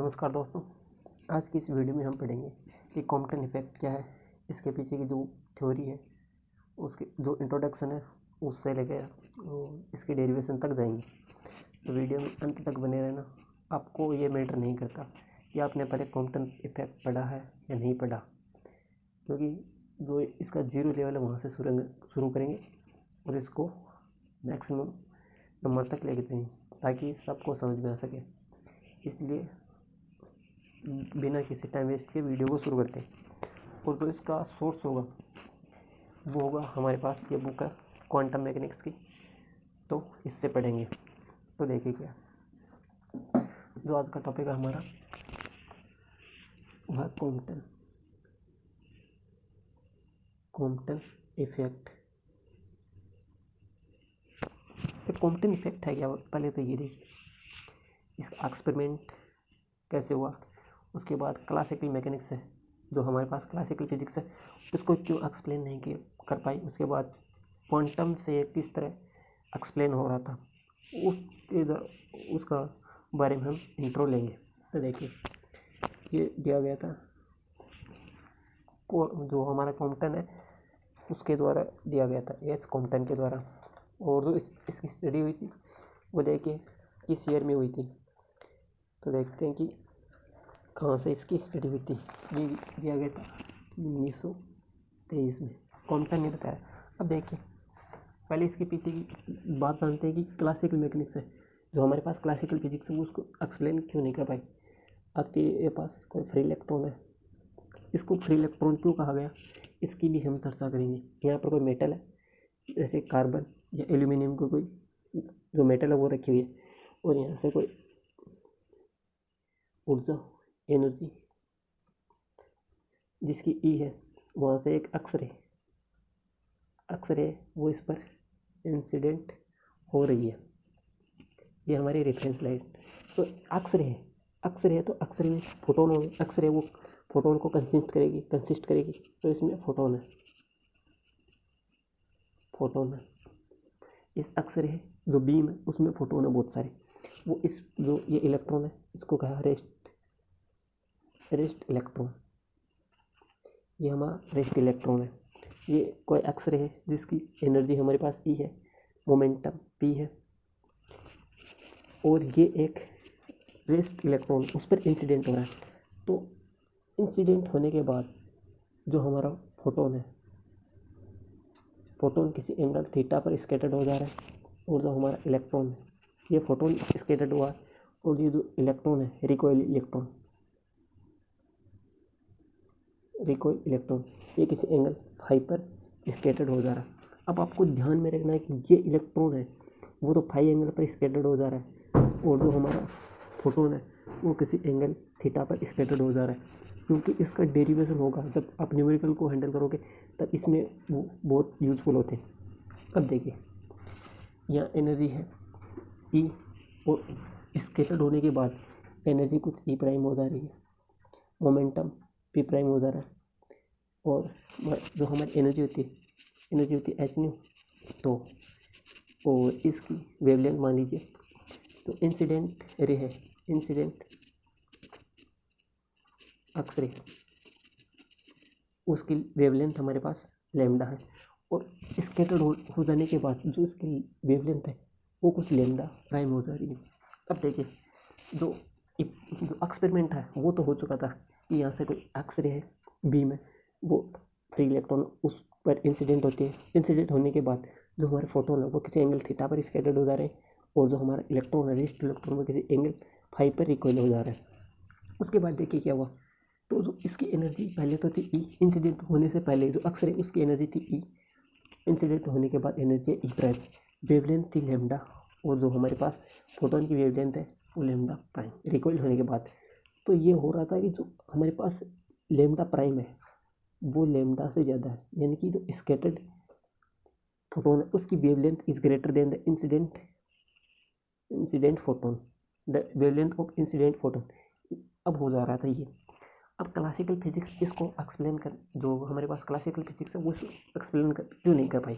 नमस्कार दोस्तों, आज की इस वीडियो में हम पढ़ेंगे कि कॉम्पटन इफेक्ट क्या है, इसके पीछे की जो थ्योरी है, उसके जो इंट्रोडक्शन है उससे लेकर इसकी डेरिवेशन तक जाएंगे। तो वीडियो में अंत तक बने रहना। आपको ये मैटर नहीं करता कि आपने पहले कॉम्पटन इफेक्ट पढ़ा है या नहीं पढ़ा, क्योंकि जो इसका जीरो लेवल है वहाँ से शुरू करेंगे और इसको मैक्सिमम नंबर तक लेके जाएंगे ताकि सबको समझ में आ सके। इसलिए बिना किसी टाइम वेस्ट के वीडियो को शुरू करते हैं। और जो इसका सोर्स होगा वो होगा हमारे पास ये बुक है क्वांटम मैकेनिक्स की, तो इससे पढ़ेंगे। तो देखिए क्या जो आज का टॉपिक है हमारा वह कॉम्पटन इफेक्ट। कॉम्पटन इफेक्ट है क्या, पहले तो ये देखिए इसका एक्सपेरिमेंट कैसे हुआ, उसके बाद क्लासिकल मैकेनिक्स है जो हमारे पास क्लासिकल फिजिक्स है उसको क्यों एक्सप्लेन नहीं कर पाई, उसके बाद क्वांटम से किस तरह एक्सप्लेन हो रहा था उसका बारे में हम इंट्रो लेंगे। तो देखिए ये दिया गया था जो हमारा कॉम्पटन है उसके द्वारा दिया गया था, एच कॉम्पटन के द्वारा। और जो इसकी स्टडी हुई थी वो देखिए किस ईयर में हुई थी। तो देखते हैं कि कहाँ से इसकी स्टडी हुई थी। ये दिया गया था 1923 में, कॉम्पटन ने बताया। अब देखिए पहले इसके पीछे की बात जानते हैं कि क्लासिकल मैकेनिक्स है जो हमारे पास क्लासिकल फिजिक्स है वो उसको एक्सप्लेन क्यों नहीं कर पाई। आपके पास कोई फ्री इलेक्ट्रॉन है, इसको फ्री इलेक्ट्रॉन क्यों कहा गया इसकी भी हम चर्चा करेंगे। यहाँ पर कोई मेटल है जैसे कार्बन या एल्यूमिनियम को कोई जो मेटल है वो रखी हुई है और यहाँ से कोई ऊर्जा एनर्जी जिसकी ई है वहाँ से एक अक्सरे वो इस पर इंसिडेंट हो रही है। ये हमारी रेफरेंस लाइट। तो अक्सरे है तो अक्सरे में फोटोन होंगे, अक्सरे वो फोटोन को कंसिस्ट करेगी। तो इसमें फोटोन है। इस अक्सरे है जो बीम है उसमें फोटोन है बहुत सारे। वो इस जो ये इलेक्ट्रॉन है इसको कहा रेस्ट इलेक्ट्रॉन। ये हमारा रेस्ट इलेक्ट्रॉन है। ये कोई एक्सरे है जिसकी एनर्जी हमारे पास ई है, मोमेंटम पी है, और ये एक रेस्ट इलेक्ट्रॉन उस पर इंसिडेंट हो रहा है। तो इंसिडेंट होने के बाद जो हमारा फोटोन है, फोटोन किसी एंगल थीटा पर स्कैटर्ड हो जा रहा है, और जो हमारा इलेक्ट्रॉन है ये फोटोन स्कैटर्ड हुआ है, और ये जो इलेक्ट्रॉन है रिकॉइल इलेक्ट्रॉन ये किसी एंगल फाई पर स्कैटर्ड हो जा रहा है। अब आपको ध्यान में रखना है कि ये इलेक्ट्रॉन है वो तो फाई एंगल पर स्कैटर्ड हो जा रहा है, और जो हमारा फोटोन है वो किसी एंगल थीटा पर स्कैटर्ड हो जा रहा है, क्योंकि इसका डेरिवेशन होगा जब आप न्यूमेरिकल को हैंडल करोगे तब इसमें वो बहुत यूजफुल होते हैं। अब देखिए यहाँ एनर्जी है ई, और स्कैटर्ड होने के बाद एनर्जी कुछ ई प्राइम हो जा रही है, मोमेंटम पी प्राइम हो जा रहा है, और जो हमारी एनर्जी होती है एच न्यू। तो और इसकी वेवलेंथ मान लीजिए तो इंसिडेंट रे है, इंसिडेंट अक्सरे उसकी वेवलेंथ हमारे पास लैम्डा है, और स्कैटर्ड हो जाने के बाद जो इसकी वेवलेंथ है वो कुछ लैम्डा प्राइम हो जा रही है। अब देखिए जो एक्सपेरिमेंट है वो तो हो चुका था कि यहाँ से कोई एक्सरे है बीम है, वो फ्री इलेक्ट्रॉन उस पर इंसिडेंट होती है। इंसिडेंट होने के बाद जो हमारे फोटोन है वो किसी एंगल थीटा पर स्कैटर्ड हो जा रहे हैं, और जो हमारा इलेक्ट्रॉन है रेस्ट इलेक्ट्रॉन वो किसी एंगल फाई पर रिकॉइल हो जा रहा है। उसके बाद देखिए क्या हुआ, तो जो इसकी एनर्जी पहले तो थी ई, इंसिडेंट होने से पहले जो एक्सरे उसकी एनर्जी थी ई, इंसिडेंट होने के बाद एनर्जी ई प्राइम, वेवलेंथ थी लैम्डा, और जो हमारे पास फोटोन की वेवलेंथ है वो लैम्डा प्राइम रिकॉइल होने के बाद। तो ये हो रहा था कि जो हमारे पास लैम्डा प्राइम है वो लैम्डा से ज़्यादा है, यानी कि जो स्कैटर्ड फोटोन है उसकी wavelength is greater than the incident photon, the wavelength of incident photon. अब हो जा रहा था ये। अब क्लासिकल फिजिक्स इसको एक्सप्लेन कर, जो हमारे पास क्लासिकल फिजिक्स है वो एक्सप्लेन क्यों नहीं कर पाई।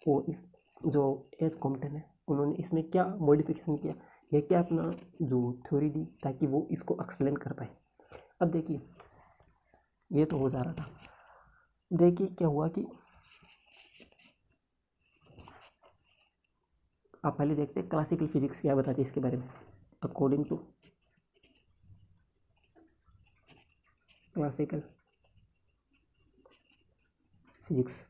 वो इस जो एच कॉम्पटन है उन्होंने इसमें क्या मॉडिफिकेशन किया ये क्या अपना जो थ्योरी दी ताकि वो इसको एक्सप्लेन कर पाए। अब देखिए ये तो हो जा रहा था, देखिए क्या हुआ कि आप पहले देखते हैं क्लासिकल फिजिक्स क्या बताती है इसके बारे में। अकॉर्डिंग टू क्लासिकल फिजिक्स,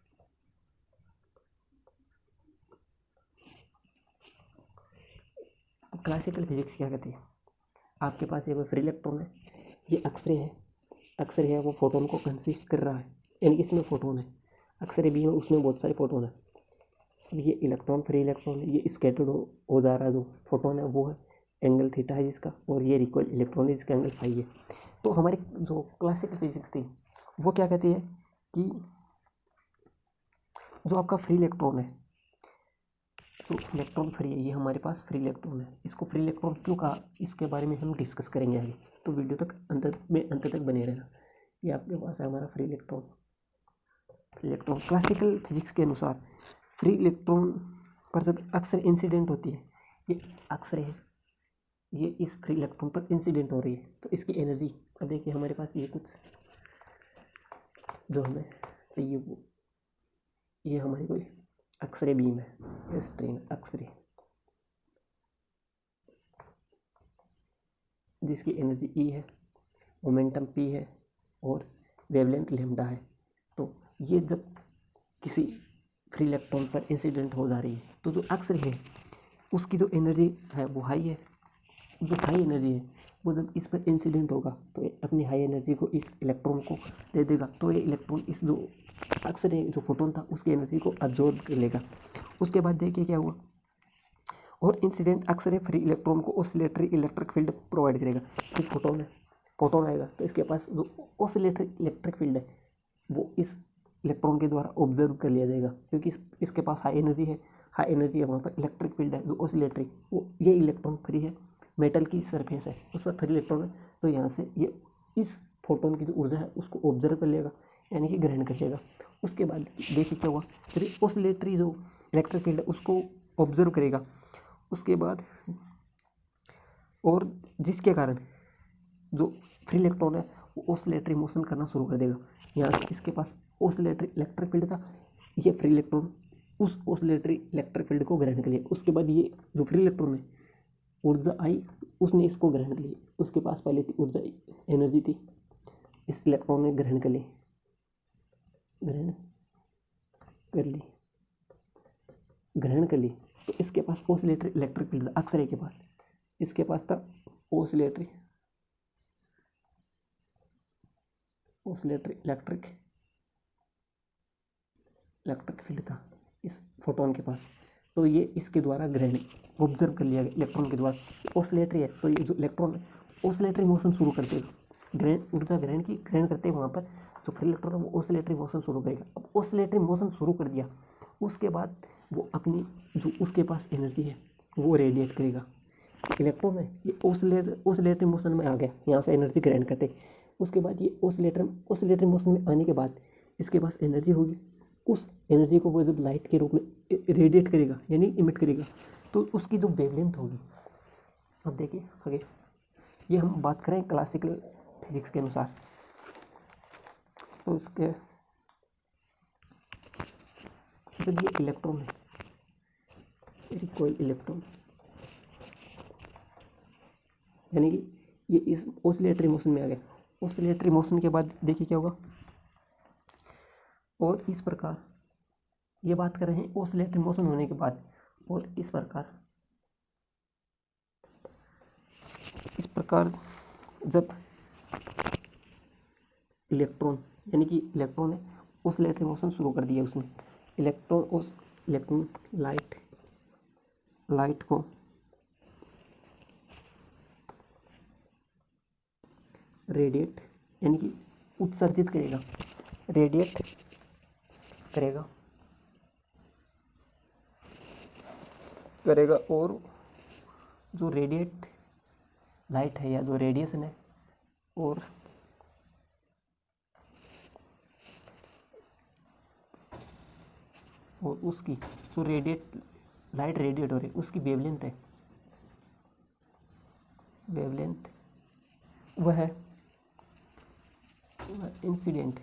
अब क्लासिकल फिजिक्स क्या कहती है, आपके पास ये फ्री इलेक्ट्रॉन है, ये एक्सरे है, एक्सरे है वो फोटोन को कंसिस्ट कर रहा है, यानी कि इसमें फोटोन है, एक्सरे बीम है उसमें बहुत सारे फोटोन है। अब ये इलेक्ट्रॉन फ्री इलेक्ट्रॉन है, ये स्कैटर्ड हो जा रहा है, जो फोटोन है वो है एंगल थीटा है जिसका, और ये रिकॉइल इलेक्ट्रॉन है जिसका एंगल फाई है। तो हमारी जो क्लासिकल फिजिक्स थी वो क्या कहती है कि जो आपका फ्री इलेक्ट्रॉन है, जो इलेक्ट्रॉन फ्री है, ये हमारे पास फ्री इलेक्ट्रॉन है, इसको फ्री इलेक्ट्रॉन क्यों कहा इसके बारे में हम डिस्कस करेंगे आगे, तो वीडियो तक अंत तक बने रहना। ये आपके पास है हमारा free electron. Electron classical physics के अनुसार फ्री इलेक्ट्रॉन पर जब अक्सर इंसिडेंट होती है, ये अक्सर है, ये इस फ्री इलेक्ट्रॉन पर इंसिडेंट हो रही है, तो इसकी एनर्जी, अब देखिए हमारे पास ये कुछ जो हमें चाहिए वो, ये हमारी कोई अक्सरे बीम है, ये स्ट्रेन अक्सरे, जिसकी एनर्जी ई है, मोमेंटम पी है और वेवलेंथ लैम्डा है। तो ये जब किसी फ्री इलेक्ट्रॉन पर इंसिडेंट हो जा रही है तो जो अक्सरे है उसकी जो एनर्जी है वो हाई है, जो हाई एनर्जी है वो जब इस पर इंसिडेंट होगा तो ये अपनी हाई एनर्जी को इस इलेक्ट्रॉन को दे देगा, तो ये इलेक्ट्रॉन इस जो अक्सरे जो फोटोन था उसकी एनर्जी को अब्जॉर्ब कर लेगा। उसके बाद देखिए क्या हुआ, और इंसिडेंट अक्सर फ्री इलेक्ट्रॉन को ऑसिलेटरी इलेक्ट्रिक फील्ड प्रोवाइड करेगा। जो फोटोन है, फोटोन आएगा तो इसके पास जो ऑसिलेटरी इलेक्ट्रिक फील्ड है वो इस इलेक्ट्रॉन के द्वारा ऑब्जर्व कर लिया जाएगा, क्योंकि इसके पास हाई एनर्जी है, हाई एनर्जी है वहाँ पर इलेक्ट्रिक फील्ड है जो ऑसिलेटरी, वो ये इलेक्ट्रॉन फ्री है, मेटल की सरफेस है उस पर फ्री इलेक्ट्रॉन है, तो यहाँ से ये इस फोटोन की जो ऊर्जा है उसको ऑब्जर्व कर लेगा, यानी कि ग्रहण कर लेगा। उसके बाद देखिए क्या हुआ, फिर ऑसिलेटरी जो इलेक्ट्रिक फील्ड है उसको ऑब्जर्व करेगा, उसके बाद और जिसके कारण जो फ्री इलेक्ट्रॉन है वो ऑसिलेटरी मोशन करना शुरू कर देगा। यहाँ से इसके पास ऑसिलेटरी इलेक्ट्रिक फील्ड था, ये फ्री इलेक्ट्रॉन उस ऑसिलेटरी इलेक्ट्रिक फील्ड को ग्रहण कर लिया। उसके बाद ये जो फ्री इलेक्ट्रॉन है ऊर्जा आई, उसने इसको ग्रहण कर लिया, उसके पास पहले थी ऊर्जा एनर्जी थी, इस इलेक्ट्रॉन ने ग्रहण कर ली, ग्रहण कर ली, ग्रहण कर ली, तो इसके पास ऑसिलेटरी इलेक्ट्रिक फील्ड था अक्सरे के पास, इसके पास था ऑसिलेटरी इलेक्ट्रिक फील्ड था इस फोटोन के पास, तो ये इसके द्वारा ग्रहण ऑब्जर्व कर लिया गया इलेक्ट्रॉन के द्वारा। ऑसिलेटरी है तो ये जो इलेक्ट्रॉन है ऑसिलेटरी मोशन शुरू कर देगा, ग्रहण ऊर्जा ग्रहण करते हैं वहाँ पर जो फ्री इलेक्ट्रॉन है वो ऑसिलेटरी मोशन शुरू करेगा। अब ऑसिलेटरी मोशन शुरू कर दिया, उसके बाद वो अपनी जो उसके पास एनर्जी है वो रेडिएट करेगा। इलेक्ट्रॉन है ये ऑसिलेटरी मोशन में आ गया, यहाँ से एनर्जी ग्रहण करते, उसके बाद ये ऑसिलेटरी मोशन में आने के बाद इसके पास एनर्जी होगी, उस एनर्जी को वो जब लाइट के रूप में रेडिएट करेगा यानी इमिट करेगा, तो उसकी जो वेवलेंथ होगी, अब देखिए आगे ये हम बात करें क्लासिकल फिजिक्स के अनुसार, तो इसके जब ये इलेक्ट्रॉन है कोई इलेक्ट्रॉन यानी कि ये इस ऑसिलेटरी मोशन में आ गया, ऑसिलेटरी मोशन के बाद देखिए क्या होगा, और इस प्रकार ये बात कर रहे हैं ऑसिलेटरी मोशन होने के बाद, और इस प्रकार जब इलेक्ट्रॉन यानी कि इलेक्ट्रॉन ने ऑसिलेटरी मोशन शुरू कर दिया, उसने इलेक्ट्रॉन लाइट को रेडिएट यानी कि उत्सर्जित करेगा, रेडिएट करेगा और जो रेडिएट लाइट है या जो रेडिएशन है और उसकी जो लाइट रेडिएट हो रही है उसकी वेवलेंथ है वेवलेंथ वह इंसिडेंट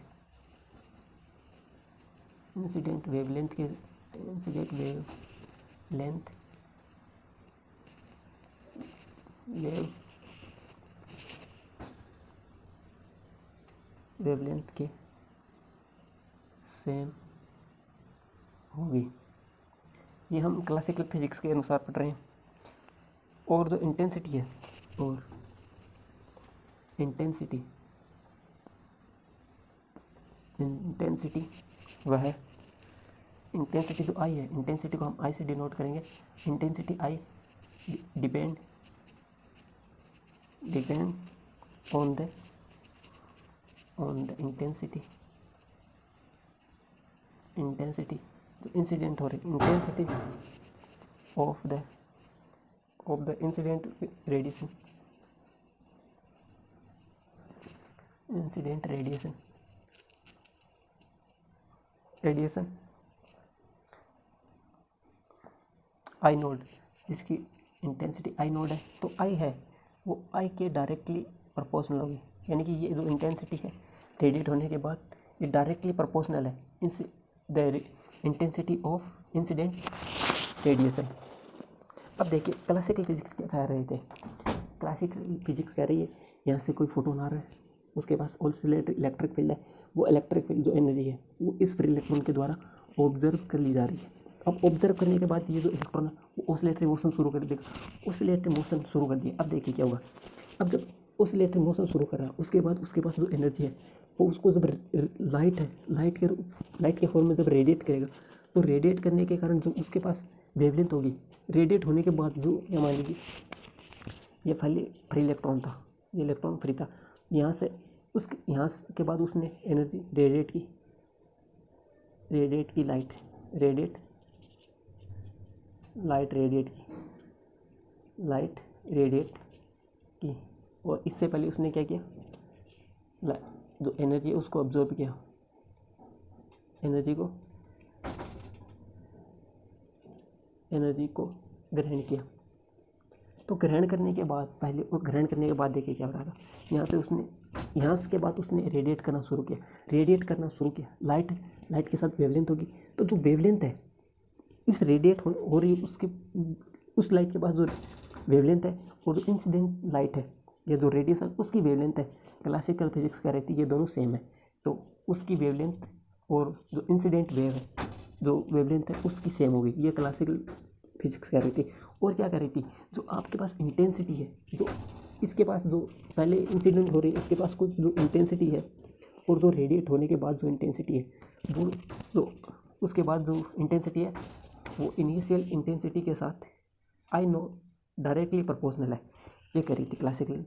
वेवलेंथ के इंसिडेंट वेवलेंथ के सेम होगी। ये हम क्लासिकल फिजिक्स के अनुसार पढ़ रहे हैं। और जो इंटेंसिटी है, और इंटेंसिटी वह है, इंटेंसिटी जो आई है, इंटेंसिटी को हम आई से डिनोट करेंगे। Intensity I depend on the intensity जो इंसिडेंट हो रही, intensity of the incident radiation, I node, जिसकी इंटेंसिटी आई नोड है, तो आई है वो आई के डायरेक्टली प्रोपोर्शनल होगी। यानी कि ये जो इंटेंसिटी है रेडिएट होने के बाद ये डायरेक्टली प्रोपोर्शनल है the intensity of incident radiation. अब देखिए क्लासिकल फिजिक्स क्या कह रहे थे। क्लासिकल फिजिक्स कह रही है यहाँ से कोई फोटोन आ रहा है, उसके पास ऑसिलेटरी इलेक्ट्रिक फील्ड है, वो इलेक्ट्रिक फील्ड जो एनर्जी है वो इस फ्री इलेक्ट्रॉन के द्वारा ऑब्जर्व कर ली जा रही है। अब ऑब्जर्व करने के बाद ये जो इलेक्ट्रॉन है वो ऑसिलेटरी मोशन शुरू कर देगा। ऑसिलेटरी मोशन शुरू कर दिया। अब देखिए क्या होगा। अब जब ऑसिलेटरी मोशन शुरू कर रहा है उसके बाद उसके पास जो एनर्जी है वो उसको जब लाइट के फॉर्म में जब रेडिएट करेगा, तो रेडिएट करने के कारण जो उसके पास वेवलेंथ होगी, रेडिएट होने के बाद जो, या मान लीजिए ये फ्री इलेक्ट्रॉन था, ये इलेक्ट्रॉन फ्री था, यहाँ से यहाँ के बाद उसने एनर्जी रेडिएट की लाइट रेडिएट की, और इससे पहले उसने क्या किया, जो एनर्जी है उसको ऑब्जर्व किया, एनर्जी को ग्रहण किया। तो ग्रहण करने के बाद देखिए क्या हो रहा था। यहाँ के बाद उसने रेडिएट करना शुरू किया। लाइट के साथ वेवलेंथ होगी, तो जो वेवलेंथ है इस रेडिएट हो रही उसके उस लाइट के पास जो वेवलेंथ है और जो इंसिडेंट लाइट है या जो रेडिएशन उसकी वेवलेंथ है, क्लासिकल फिजिक्स कह रही थी ये दोनों सेम है, तो उसकी वेवलेंथ और जो इंसिडेंट वेव है जो वेवलेंथ है उसकी सेम होगी। ये क्लासिकल फिजिक्स कह रही थी। और क्या कह रही थी, जो आपके पास इंटेंसिटी है, जो इसके पास जो पहले इंसिडेंट हो रही है इसके पास कुछ जो इंटेंसिटी है, और जो रेडिएट होने के बाद जो इंटेंसिटी है वो जो उसके बाद जो इंटेंसिटी है वो इनिशियल इंटेंसिटी के साथ आई नो डायरेक्टली प्रोपोर्शनल है। ये कह रही थी क्लासिकल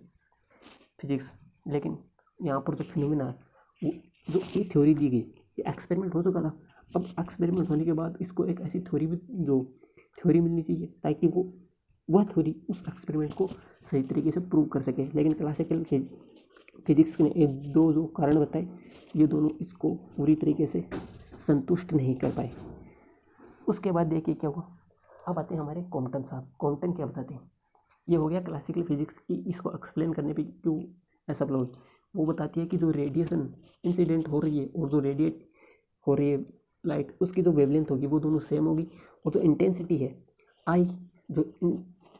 फिजिक्स। लेकिन यहाँ पर जो फिनोमेना है वो जो ये थ्योरी दी गई, ये एक्सपेरिमेंट हो चुका था। अब एक्सपेरिमेंट होने के बाद इसको एक ऐसी थ्योरी मिलनी चाहिए ताकि वह थ्योरी उस एक्सपेरिमेंट को सही तरीके से प्रूव कर सके। लेकिन क्लासिकल फिजिक्स ने ये दो जो कारण बताए, ये दोनों इसको पूरी तरीके से संतुष्ट नहीं कर पाए। उसके बाद देखिए क्या हुआ। अब आते हैं हमारे कॉम्पटन साहब। कॉम्पटन क्या बताते हैं, ये हो गया क्लासिकल फिजिक्स की, इसको एक्सप्लेन करने पे क्यों ऐसा लोग, वो बताती है कि जो रेडिएशन इंसिडेंट हो रही है और जो रेडिएट हो रही है लाइट, उसकी जो वेवलेंथ होगी वो दोनों सेम होगी। और जो इंटेंसिटी है आई, जो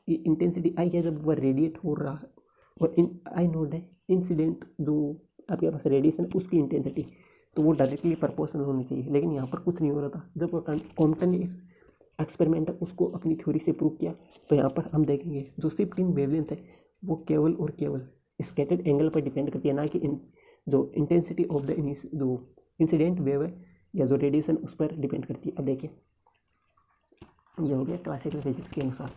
इंटेंसिटी आई है जब वह रेडिएट हो रहा है, और आई नोट है इंसिडेंट जो आपके पास रेडिएशन उसकी इंटेंसिटी, तो वो डायरेक्टली प्रोपोर्शनल होनी चाहिए। लेकिन यहाँ पर कुछ नहीं हो रहा था। जब कॉम्पटन ने इस एक्सपेरिमेंट उसको अपनी थ्योरी से प्रूव किया, तो यहाँ पर हम देखेंगे जो शिफ्ट इन वेवलेंथ है वो केवल और केवल स्कैटर्ड एंगल पर डिपेंड करती है, ना कि जो इंटेंसिटी ऑफ द जो इंसिडेंट वेव है या जो रेडिएशन उस पर डिपेंड करती है। अब देखिए ये हो गया क्लासिकल फिजिक्स के अनुसार।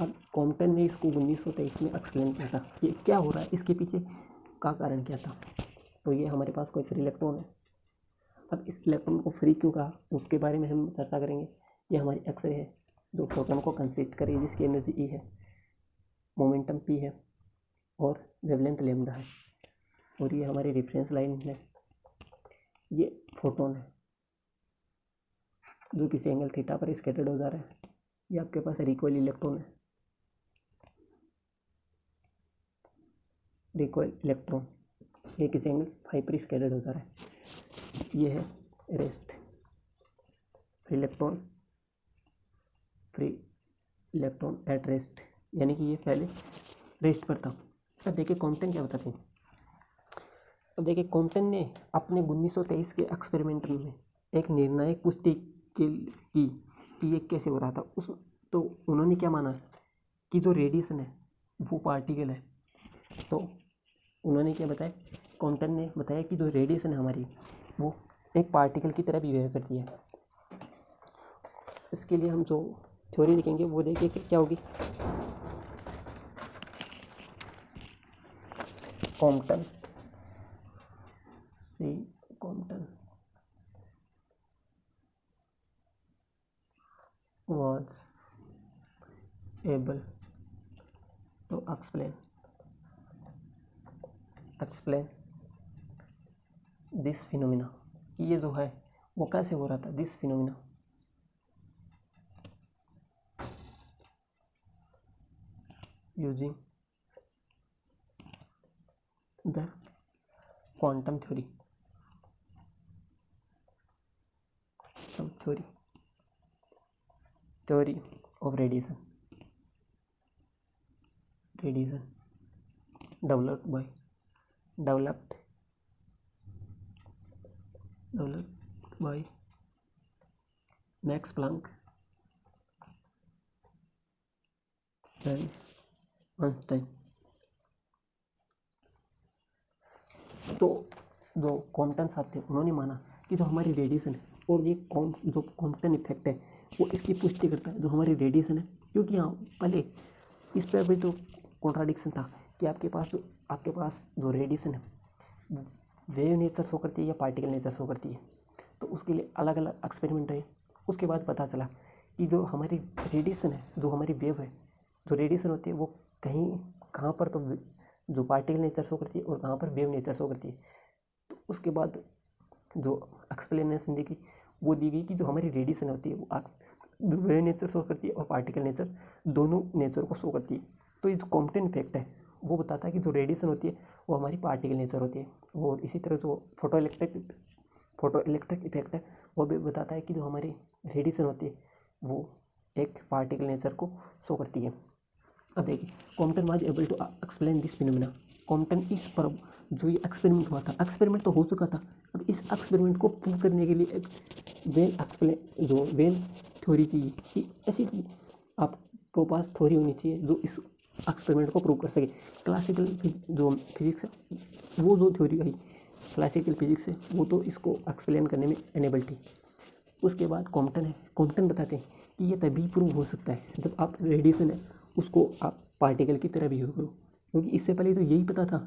अब कॉम्पटन ने इसको 1923 में एक्सप्लेन किया था, ये क्या हो रहा है, इसके पीछे का कारण क्या था। तो ये हमारे पास कोई फ्री इलेक्ट्रॉन है। अब इस इलेक्ट्रॉन को फ्री क्यों कहा उसके बारे में हम चर्चा करेंगे। ये हमारी एक्सरे है जो प्रोटॉन को कंसिस्ट करेगी, जिसकी एनर्जी ई है, मोमेंटम पी है और वेवलेंथ लैम्डा है। और ये हमारी रेफरेंस लाइन है, ये फोटोन है जो किसी एंगल थीटा पर स्कैटर्ड हो जा रहा है। ये आपके पास रिकॉइल इलेक्ट्रॉन है, रिकॉइल इलेक्ट्रॉन ये किसी एंगल फाई पर स्कैटर्ड होता है। ये है rest, free electron at rest, यानी कि ये पहले रेस्ट पर था। अब देखिए कॉम्पटन क्या बताते हैं। अब देखिए कॉम्पटन ने अपने 1923 के एक्सपेरिमेंट में एक निर्णायक पुष्टि की कि ये कैसे हो रहा था। तो उन्होंने क्या माना कि जो रेडिएशन है वो पार्टिकल है। तो उन्होंने क्या बताया, कॉम्पटन ने बताया कि जो रेडिएशन है हमारी वो एक पार्टिकल की तरह बिहेव करती है। इसके लिए हम जो थ्योरी लिखेंगे वो देखिए कि क्या होगी। Compton was able to explain this phenomena, कि ये जो है वो कैसे हो रहा था। This phenomena using the quantum theory, some theory of radiation developed by Max Planck and Einstein। तो जो कॉम्पटन साहब थे उन्होंने माना कि जो हमारी रेडिएशन है और ये जो कॉम्पटन इफेक्ट है वो इसकी पुष्टि करता है, जो हमारी रेडिएशन है। क्योंकि यहाँ पहले इस पर भी तो कॉन्ट्राडिक्शन था कि आपके पास जो रेडिएशन है वेव नेचर शो करती है या पार्टिकल नेचर शो करती है। तो उसके लिए अलग अलग एक्सपेरिमेंट है। उसके बाद पता चला कि जो हमारी रेडिएशन है, जो हमारी वेव है, जो रेडिएशन होती है वो कहाँ पर तो जो पार्टिकल नेचर शो करती है और कहाँ पर वेव नेचर शो करती है। तो उसके बाद जो एक्सप्लेनेशन दी गई वो दी गई कि जो हमारी रेडिएशन होती है वो वेव नेचर शो करती है और पार्टिकल नेचर दोनों नेचर को शो करती है। तो ये जो कॉम्पटन इफेक्ट है वो बताता है कि जो रेडिएशन होती है वो हमारी पार्टिकल नेचर होती है। और इसी तरह जो फोटो इलेक्ट्रिक इफेक्ट है वो भी बताता है कि जो हमारी रेडिएशन होती है वो एक पार्टिकल नेचर को शो करती है। अब देखिए Compton was able to explain this phenomena. Compton इस पर जो ये एक्सपेरिमेंट हुआ था, एक्सपेरिमेंट तो हो चुका था, अब इस एक्सपेरिमेंट को प्रूव करने के लिए एक वेन थ्योरी चाहिए कि ऐसी आपको पास थ्योरी होनी चाहिए जो इस एक्सपेरिमेंट को प्रूव कर सके। क्लासिकल जो फिजिक्स है वो जो थ्योरी आई क्लासिकल फिजिक्स है वो तो इसको एक्सप्लेन करने में एनेबल थी। उसके बाद कॉम्पटन है, कॉम्पटन बताते हैं कि ये तभी प्रूव हो सकता है जब आप रेडिएशन है उसको आप पार्टिकल की तरह बिहेव करो। क्योंकि इससे पहले तो यही पता था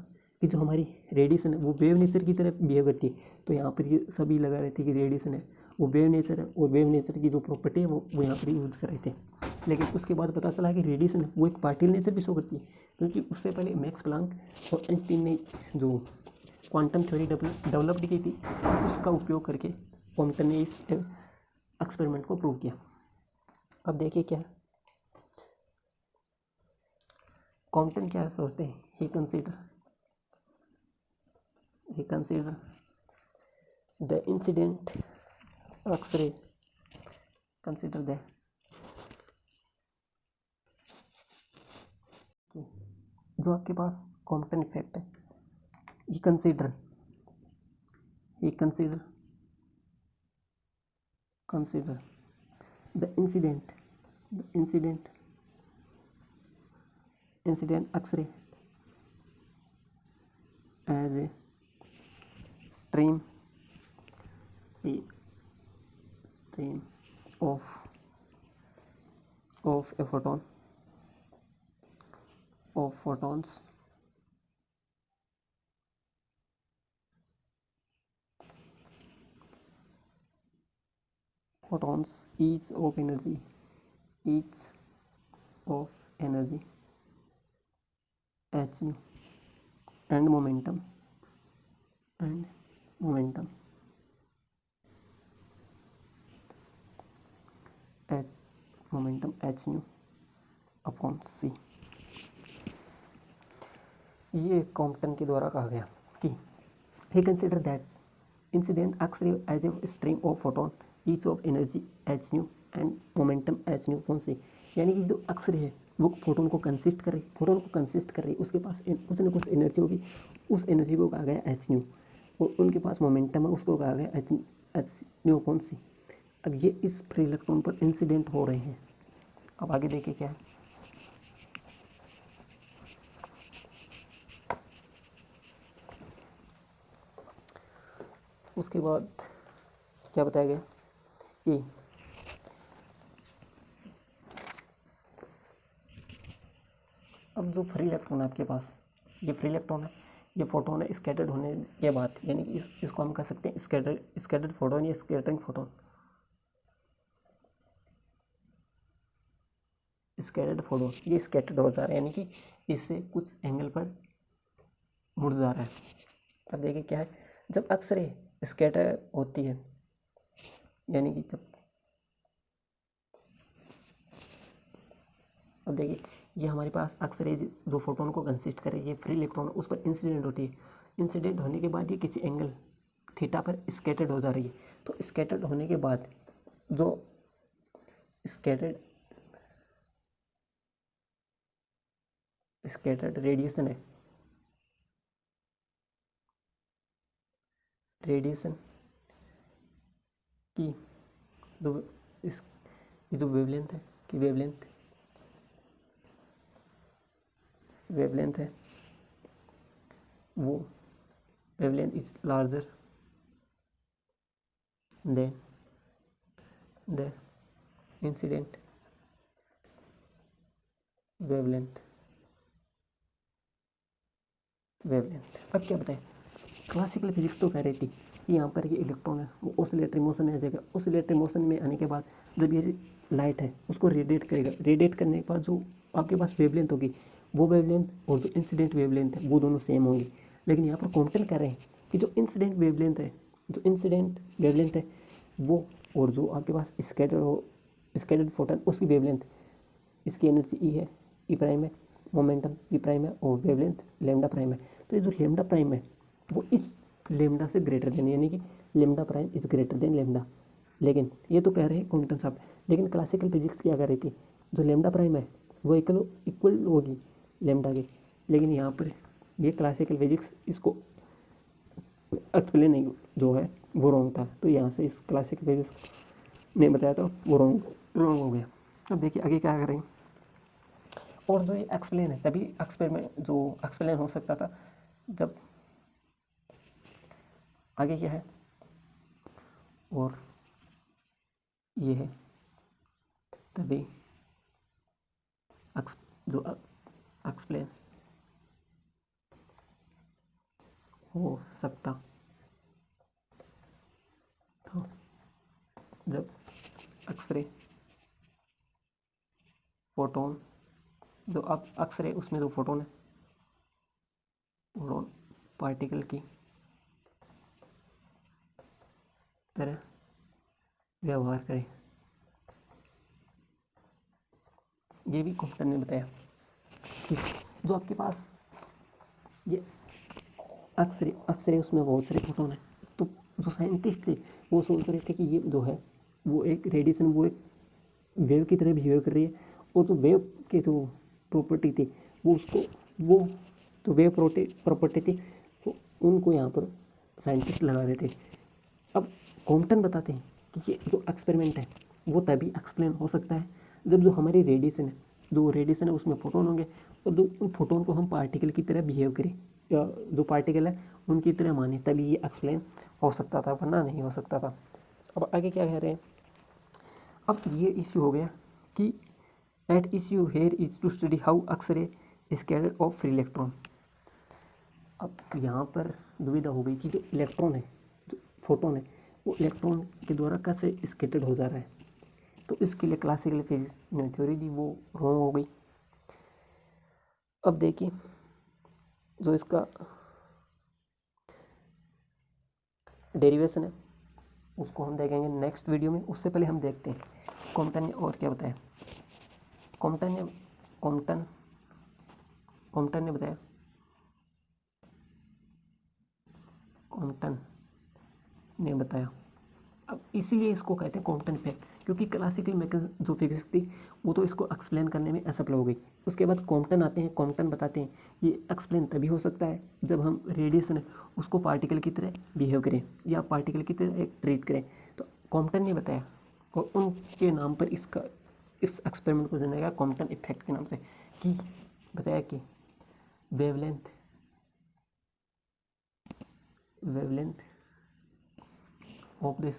कि जो हमारी रेडिएशन है वो वेव नेचर की तरह बिहेव करती है। तो यहाँ पर ये सभी लगा रहे थे कि रेडिएशन है वो वेव नेचर है और वेव नेचर की जो प्रॉपर्टी है वो यहाँ पर यूज कर रहे थे। लेकिन उसके बाद पता चला कि रेडिएशन है वो एक पार्टिकल नेचर भी शो करती है। क्योंकि उससे पहले मैक्स प्लांक और आइंस्टीन ने जो क्वांटम थ्योरी डेवलप की थी उसका उपयोग करके कॉम्पटन ने इस एक्सपेरिमेंट को प्रूव किया। अब देखिए क्या कॉम्पटन क्या सोचते हैं। He consider the incident X-ray consider the जो आपके पास कॉम्पटन इफेक्ट है he consider the incident X-ray as a stream of a photons each of energy h nu and momentum h momentum h nu upon c. ये Compton के द्वारा कहा गया कि he consider that incident X-ray as a stream of photon each of energy h nu and momentum h nu कौन सी, यानी कि जो एक्सरे है वो फोटोन को कंसिस्ट कर रही, उसके पास कुछ न कुछ एनर्जी होगी, उस एनर्जी को कहा गया एच न्यू, और उनके पास मोमेंटम है उसको कहा गया एच न्यू कौन सी। अब ये इस फ्री इलेक्ट्रॉन पर इंसिडेंट हो रहे हैं। अब आगे देखिए क्या है, उसके बाद क्या बताया गया कि अब जो फ्री इलेक्ट्रॉन है आपके पास, ये फ्री इलेक्ट्रॉन है, ये फोटोन है, स्कैटर्ड होने के बाद, यानी कि इसको हम कह सकते हैं स्कैटर्ड फोटोन या स्कैटरिंग फोटोन। स्कैटर्ड फोटोन ये स्कैटर्ड हो जा रहा है, यानी कि इससे कुछ एंगल पर मुड़ जा रहा है। अब देखिए क्या है, जब एक्सरे स्कैटर होती है, यानी कि जब, अब देखिए ये हमारे पास एक्सरे जो फोटोन को कंसिस्ट करे, ये फ्री इलेक्ट्रॉन उस पर इंसिडेंट होती है, इंसिडेंट होने के बाद ये किसी एंगल थीटा पर स्कैटर्ड हो जा रही है। तो स्कैटर्ड होने के बाद जो स्कैटर्ड रेडिएशन है, रेडिएशन की जो ये जो वेवलेंथ है, कि वेवलेंथ है, वो wavelength is larger than the incident wavelength. अब क्या बताएं, क्लासिकल फिजिक्स तो कह रही थी कि यहाँ पर ये इलेक्ट्रॉन है वो ऑसिलेटरी मोशन में आ जाएगा, ऑसिलेटरी मोशन में आने के बाद जब ये लाइट है उसको रेडिएट करेगा, रेडिएट करने के बाद जो आपके पास वेवलेंथ होगी, वो वेवलेंथ और जो इंसिडेंट वेवलेंथ है वो दोनों सेम होंगी। लेकिन यहाँ पर कॉम्पटन कह रहे हैं कि जो इंसिडेंट वेवलेंथ है वो, और जो आपके पास स्कैटर्ड फोटोन उसकी वेवलेंथ, इसकी एनर्जी ई है, ई प्राइम है, मोमेंटम ई प्राइम है, और वेवलेंथ लेमडा प्राइम है। तो ये जो लेमडा प्राइम है वो इस लेमडा से ग्रेटर देन, यानी कि lambda prime is greater than lambda. लेकिन ये तो कह रहे हैं कॉम्पटन साहब, लेकिन क्लासिकल फिजिक्स क्या कह रही थी, जो लेमडा प्राइम है वो इक्वल होगी लेमडा के। लेकिन यहाँ पर ये क्लासिकल फिजिक्स इसको एक्सप्लेन जो है वो रॉन्ग था, तो यहाँ से इस क्लासिकल फिजिक्स ने बताया तो वो रॉन्ग हो गया। अब देखिए आगे क्या करें, और जो ये एक्सप्लेन है तभी एक्सपेरिमेंट जो एक्सप्लेन हो सकता था, जब आगे क्या है, और ये है तभी जो एक्सप्लेन हो सकता था जब एक्सरे फोटोन, जो अब एक्सरे उसमें जो फोटोन है फोटोन पार्टिकल की तरह व्यवहार करें। ये भी कॉम्पटन ने बताया कि जो आपके पास ये एक्सरे उसमें बहुत सारे फोटोन है, तो जो साइंटिस्ट थे वो सोच रहे थे कि ये जो है वो एक रेडिएशन, वो एक वेव की तरह बिहेव कर रही है, और जो वेव की जो प्रॉपर्टी थी वो जो वेव प्रॉपर्टी थी वो उनको यहाँ पर साइंटिस्ट लगा रहे थे। अब कॉम्पटन बताते हैं कि ये जो एक्सपेरिमेंट है वो तभी एक्सप्लेन हो सकता है जब जो हमारी रेडिएशन है उसमें फोटोन होंगे, और जो उन फोटोन को हम पार्टिकल की तरह बिहेव करें, या जो पार्टिकल है उनकी तरह माने, तभी ये एक्सप्लेन हो सकता था, वरना नहीं हो सकता था। अब आगे क्या कह रहे हैं, अब ये इश्यू हो गया कि that issue here is to study how X-ray scattered of free electron. अब यहाँ पर दुविधा हो गई कि जो इलेक्ट्रॉन है, जो फोटोन है, वो इलेक्ट्रॉन के द्वारा कैसे स्कैटर्ड हो जा रहा है। तो इसके लिए क्लासिकल फिजिक्स ने थ्योरी दी वो रॉन्ग हो गई। अब देखिए जो इसका डेरिवेशन है उसको हम देखेंगे नेक्स्ट वीडियो में, उससे पहले हम देखते हैं कॉम्पटन ने और क्या बताया। कॉम्पटन ने बताया, कॉम्पटन ने बताया। अब इसीलिए इसको कहते हैं कॉम्पटन इफेक्ट, क्योंकि क्लासिकल मैकेनिज्म जो फिजिक्स थी वो तो इसको एक्सप्लेन करने में असफल हो गई। उसके बाद कॉम्पटन आते हैं, कॉम्पटन बताते हैं ये एक्सप्लेन तभी हो सकता है जब हम रेडिएशन है उसको पार्टिकल की तरह बिहेव करें या पार्टिकल की तरह एक ट्रीट करें। तो कॉम्पटन ने बताया और उनके नाम पर इस एक्सपेरिमेंट को जाना गया कॉम्पटन इफेक्ट के नाम से, कि बताया कि wavelength of the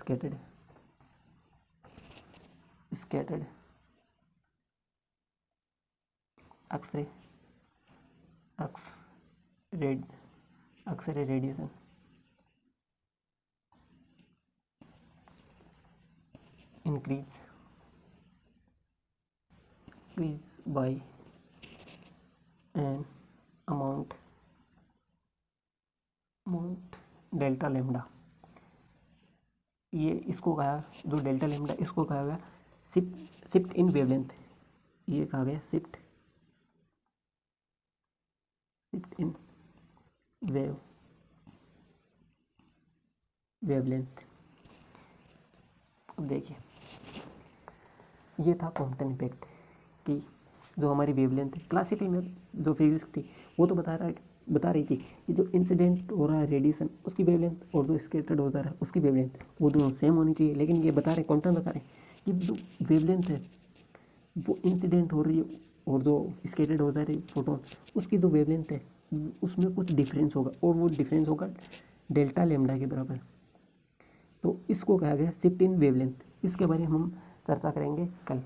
scattered X-ray radiation increase by an amount delta lambda. ये इसको कहा, जो डेल्टा लेमडा इसको कहा गया शिफ्ट इन वेवलेंथ। ये कहा गया शिफ्ट इन वेवलेंथ। अब देखिए ये था कॉम्पटन इफेक्ट कि जो हमारी वेवलेंथ है, क्लासिकल में जो फिजिक्स थी वो तो बता रही थी कि जो इंसिडेंट हो रहा है रेडिएशन उसकी वेवलेंथ और जो स्कैटर्ड हो जा रहा है उसकी वेवलेंथ वो दोनों सेम होनी चाहिए। लेकिन ये बता रहे क्वांटम बता रहे कि जो वेवलेंथ है वो इंसिडेंट हो रही है और जो स्कैटर्ड हो जा रही है फोटोन उसकी जो वेवलेंथ है उसमें कुछ डिफरेंस होगा और वो डिफरेंस होगा डेल्टा लेमडा के बराबर। तो इसको कहा गया शिफ्ट इन वेवलेंथ। इसके बारे में हम चर्चा करेंगे कल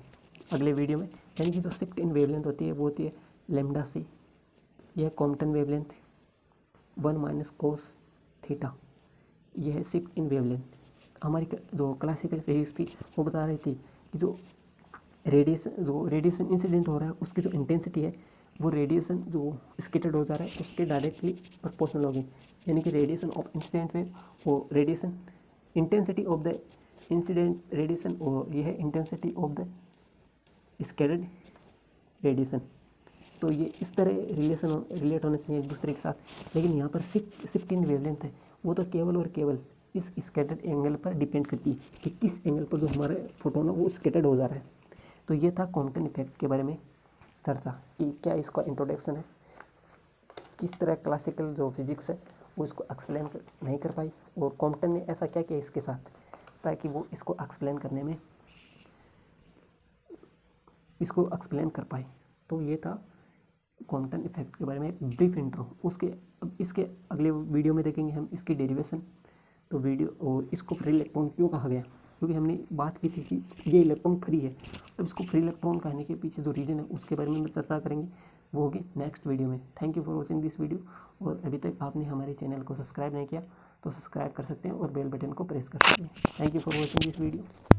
अगले वीडियो में। यानी कि जो शिफ्ट इन वेवलेंथ होती है वो होती है लेमडा सी। यह कॉम्पटन वेवलेंथ 1 - cos थीटा, यह है शिफ्ट इन वेवलेंथ। हमारी जो क्लासिकल फिजिक्स थी वो बता रही थी कि जो रेडिएशन इंसिडेंट हो रहा है उसकी जो इंटेंसिटी है वो रेडिएशन जो स्कैटर्ड हो जा रहा है उसके डायरेक्टली प्रोपोर्शनल होगी। यानी कि रेडिएशन ऑफ इंसिडेंट वेव वो radiation intensity of the incident radiation और यह है intensity of the scattered radiation. तो ये इस तरह रिलेट होने चाहिए एक दूसरे के साथ। लेकिन यहाँ पर शिफ्ट इन वेवलेंथ है वो तो केवल और केवल इस स्कैटर्ड एंगल पर डिपेंड करती है कि किस एंगल पर जो हमारे फोटोन है वो स्कैटर्ड हो जा रहा है। तो ये था कॉम्पटन इफेक्ट के बारे में चर्चा कि क्या इसका इंट्रोडक्शन है, किस तरह क्लासिकल जो फिजिक्स है वो इसको एक्सप्लेन नहीं कर पाई और कॉम्पटन ने ऐसा क्या किया इसके साथ ताकि वो इसको एक्सप्लेन करने में इसको एक्सप्लेन कर पाए। तो ये था कॉम्पटन इफेक्ट के बारे में एक ब्रीफ इंट्रो। अब इसके अगले वीडियो में देखेंगे हम इसकी डेरिवेशन। तो वीडियो और इसको फ्री इलेक्ट्रॉन क्यों कहा गया, क्योंकि हमने बात की थी कि ये इलेक्ट्रॉन फ्री है। अब इसको फ्री इलेक्ट्रॉन कहने के पीछे जो रीज़न है उसके बारे में चर्चा करेंगे, वो होगी नेक्स्ट वीडियो में। Thank you for watching this video. और अभी तक आपने हमारे चैनल को सब्सक्राइब नहीं किया तो सब्सक्राइब कर सकते हैं और बेल बटन को प्रेस कर सकते हैं। Thank you for watching this video.